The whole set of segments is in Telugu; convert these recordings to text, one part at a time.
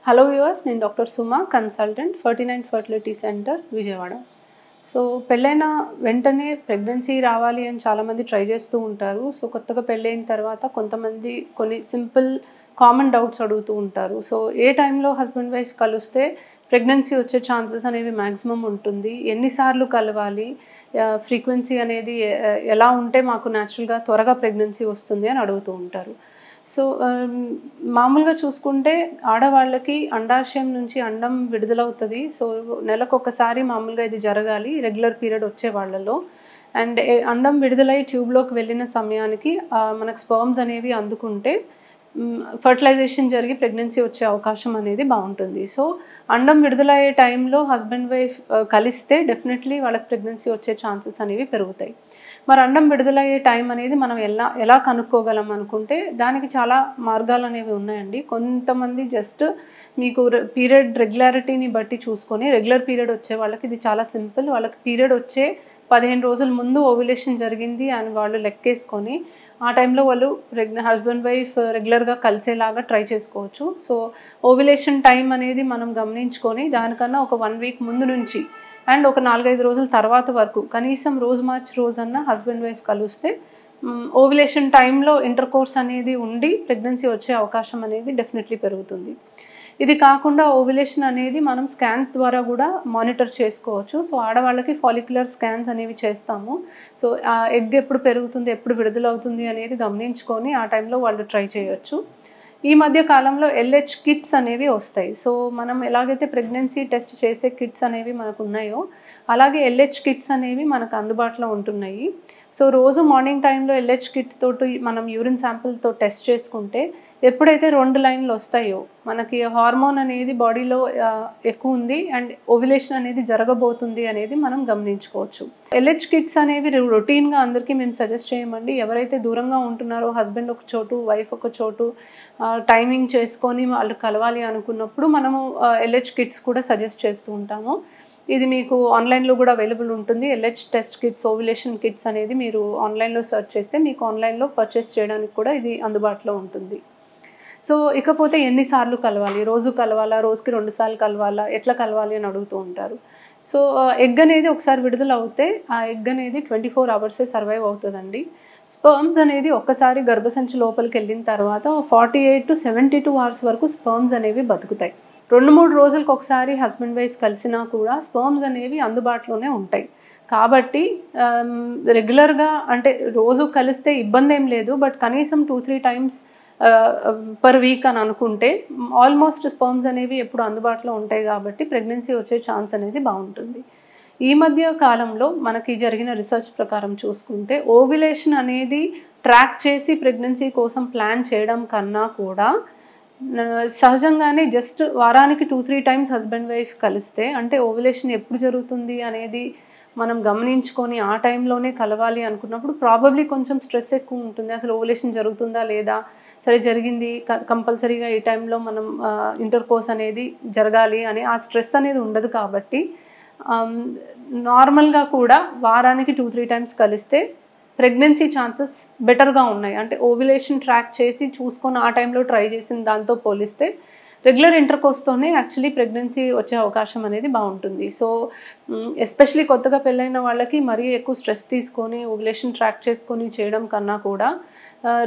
హలో వ్యూవర్స్, నేను doctor Suma, consultant 49 fertility centre Vijayawada. So పెళ్ళైన వెంటనే ప్రెగ్నెన్సీ రావాలి అని చాలామంది ట్రై చేస్తూ ఉంటారు. సో కొత్తగా పెళ్ళైన తర్వాత కొంతమంది కొన్ని సింపుల్ కామన్ డౌట్స్ అడుగుతూ ఉంటారు. సో ఏ టైంలో హస్బెండ్ వైఫ్ కలిస్తే ప్రెగ్నెన్సీ వచ్చే ఛాన్సెస్ అనేవి మ్యాక్సిమం ఉంటుంది, ఎన్నిసార్లు కలవాలి, ఫ్రీక్వెన్సీ అనేది ఎలా ఉంటే మాకు న్యాచురల్గా త్వరగా ప్రెగ్నెన్సీ వస్తుంది అని అడుగుతూ ఉంటారు. సో మామూలుగా చూసుకుంటే ఆడవాళ్ళకి అండాశయం నుంచి అండం విడుదలవుతుంది. సో నెలకొకసారి మామూలుగా ఇది జరగాలి రెగ్యులర్ పీరియడ్ వచ్చే వాళ్ళలో. అండ్ అండం విడుదలై ట్యూబ్లోకి వెళ్ళిన సమయానికి మనకు స్పర్మ్స్ అనేవి అందుకుంటే ఫర్టిలైజేషన్ జరిగి ప్రెగ్నెన్సీ వచ్చే అవకాశం అనేది బాగుంటుంది. సో అండం విడుదలయ్యే టైంలో హస్బెండ్ వైఫ్ కలిస్తే డెఫినెట్లీ వాళ్ళకి ప్రెగ్నెన్సీ వచ్చే ఛాన్సెస్ అనేవి పెరుగుతాయి. మరి అండం విడుదలయ్యే టైం అనేది మనం ఎలా కనుక్కోగలం అనుకుంటే దానికి చాలా మార్గాలు అనేవి ఉన్నాయండి. కొంతమంది జస్ట్ మీకు పీరియడ్ రెగ్యులారిటీని బట్టి చూసుకొని రెగ్యులర్ పీరియడ్ వచ్చే వాళ్ళకి ఇది చాలా సింపుల్. వాళ్ళకి పీరియడ్ వచ్చే 15 రోజుల ముందు ఓవ్యులేషన్ జరిగింది అని వాళ్ళు లెక్కేసుకొని ఆ టైంలో వాళ్ళు హస్బెండ్ వైఫ్ రెగ్యులర్గా కలిసేలాగా ట్రై చేసుకోవచ్చు. సో ఓవ్యులేషన్ టైం అనేది మనం గమనించుకొని దానికన్నా ఒక 1 వీక్ ముందు నుంచి అండ్ ఒక 4-5 రోజుల తర్వాత వరకు కనీసం రోజు మార్చి రోజన్నా హస్బెండ్ వైఫ్ కలిస్తే ఓవ్యులేషన్ టైంలో ఇంటర్ కోర్స్ అనేది ఉండి ప్రెగ్నెన్సీ వచ్చే అవకాశం అనేది డెఫినెట్లీ పెరుగుతుంది. ఇది కాకుండా ఓవ్యులేషన్ అనేది మనం స్కాన్స్ ద్వారా కూడా మానిటర్ చేసుకోవచ్చు. సో ఆడవాళ్ళకి ఫాలిక్యులర్ స్కాన్స్ అనేవి చేస్తాము. సో ఆ ఎగ్ ఎప్పుడు పెరుగుతుంది, ఎప్పుడు విడుదలవుతుంది అనేది గమనించుకొని ఆ టైంలో వాళ్ళు ట్రై చేయొచ్చు. ఈ మధ్య కాలంలో ఎల్హెచ్ కిట్స్ అనేవి వస్తాయి. సో మనం ఎలాగైతే ప్రెగ్నెన్సీ టెస్ట్ చేసే కిట్స్ అనేవి మనకు ఉన్నాయో అలాగే ఎల్హెచ్ కిట్స్ అనేవి మనకు అందుబాటులో ఉంటున్నాయి. సో రోజు మార్నింగ్ టైంలో ఎల్హెచ్ కిట్ తోటి మనం యూరిన్ శాంపిల్తో టెస్ట్ చేసుకుంటే ఎప్పుడైతే 2 లైన్లు వస్తాయో మనకి హార్మోన్ అనేది బాడీలో ఎక్కువ ఉంది అండ్ ఓవ్యులేషన్ అనేది జరగబోతుంది అనేది మనం గమనించుకోవచ్చు. ఎల్హెచ్ కిట్స్ అనేవి రొటీన్గా అందరికీ మేము సజెస్ట్ చేయమండి. ఎవరైతే దూరంగా ఉంటున్నారో హస్బెండ్ ఒక చోటు, వైఫ్ ఒక చోటు టైమింగ్ చేసుకొని వాళ్ళు కలవాలి అనుకున్నప్పుడు మనము ఎల్హెచ్ కిట్స్ కూడా సజెస్ట్ చేస్తూ ఉంటాము. ఇది మీకు ఆన్లైన్లో కూడా అవైలబుల్ ఉంటుంది. LH test kits, ovulation kits అనేది మీరు ఆన్లైన్లో సెర్చ్ చేస్తే మీకు ఆన్లైన్లో పర్చేస్ చేయడానికి కూడా ఇది అందుబాటులో ఉంటుంది. సో ఇకపోతే ఎన్నిసార్లు కలవాలి, రోజు కలవాలా, రోజుకి 2 సార్లు కలవాలా, ఎట్లా కలవాలి అని అడుగుతూ ఉంటారు. సో ఎగ్ అనేది ఒకసారి విడుదల అవుతే ఆ ఎగ్ అనేది 24 అవర్సే సర్వైవ్ అవుతుందండి. స్పర్మ్స్ అనేది ఒక్కసారి గర్భసంచి లోపలికి వెళ్ళిన తర్వాత 48 to 72 అవర్స్ వరకు స్పర్మ్స్ అనేవి బతుకుతాయి. 2-3 రోజులకు ఒకసారి హస్బెండ్ వైఫ్ కలిసినా కూడా స్పర్మ్స్ అనేవి అందుబాటులోనే ఉంటాయి. కాబట్టి రెగ్యులర్గా అంటే రోజు కలిస్తే ఇబ్బంది ఏం లేదు. బట్ కనీసం 2-3 టైమ్స్ పర్ వీక్ అని అనుకుంటే ఆల్మోస్ట్ స్పర్మ్స్ అనేవి ఎప్పుడు అందుబాటులో ఉంటాయి కాబట్టి ప్రెగ్నెన్సీ వచ్చే ఛాన్స్ అనేది బాగుంటుంది. ఈ మధ్య కాలంలో మనకి జరిగిన రీసెర్చ్ ప్రకారం చూసుకుంటే ఓవ్యులేషన్ అనేది ట్రాక్ చేసి ప్రెగ్నెన్సీ కోసం ప్లాన్ చేయడం కన్నా కూడా సహజంగానే జస్ట్ వారానికి 2-3 టైమ్స్ హస్బెండ్ వైఫ్ కలిస్తే అంటే ఓవ్యులేషన్ ఎప్పుడు జరుగుతుంది అనేది మనం గమనించుకొని ఆ టైంలోనే కలవాలి అనుకున్నప్పుడు ప్రాబబ్లీ కొంచెం స్ట్రెస్ ఎక్కువ ఉంటుంది. అసలు ఓవ్యులేషన్ జరుగుతుందా లేదా, సరే జరిగింది కంపల్సరీగా ఈ టైంలో మనం ఇంటర్ కోర్స్ అనేది జరగాలి అని ఆ స్ట్రెస్ అనేది ఉండదు. కాబట్టి నార్మల్గా కూడా వారానికి 2-3 టైమ్స్ కలిస్తే ప్రెగ్నెన్సీ ఛాన్సెస్ బెటర్గా ఉన్నాయి. అంటే ఓవ్యులేషన్ ట్రాక్ చేసి చూసుకొని ఆ టైంలో ట్రై చేసిన దాంతో పోలిస్తే రెగ్యులర్ ఇంటర్ కోర్స్తోనే యాక్చువల్లీ ప్రెగ్నెన్సీ వచ్చే అవకాశం అనేది బాగుంటుంది. సో ఎస్పెషలీ కొత్తగా పెళ్ళైన వాళ్ళకి మరీ ఎక్కువ స్ట్రెస్ తీసుకొని ఓవ్యులేషన్ ట్రాక్ చేసుకొని చేయడం కన్నా కూడా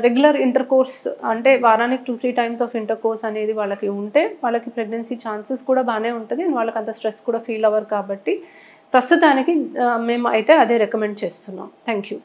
రెగ్యులర్ ఇంటర్ కోర్స్ అంటే వారానికి 2-3 టైమ్స్ ఆఫ్ ఇంటర్ కోర్స్ అనేది వాళ్ళకి ఉంటే వాళ్ళకి ప్రెగ్నెన్సీ ఛాన్సెస్ కూడా బాగానే ఉంటుంది అండ్ వాళ్ళకి అంత స్ట్రెస్ కూడా ఫీల్ అవ్వరు. కాబట్టి ప్రస్తుతానికి మేము అయితే అదే రికమెండ్ చేస్తున్నాం. Thank you.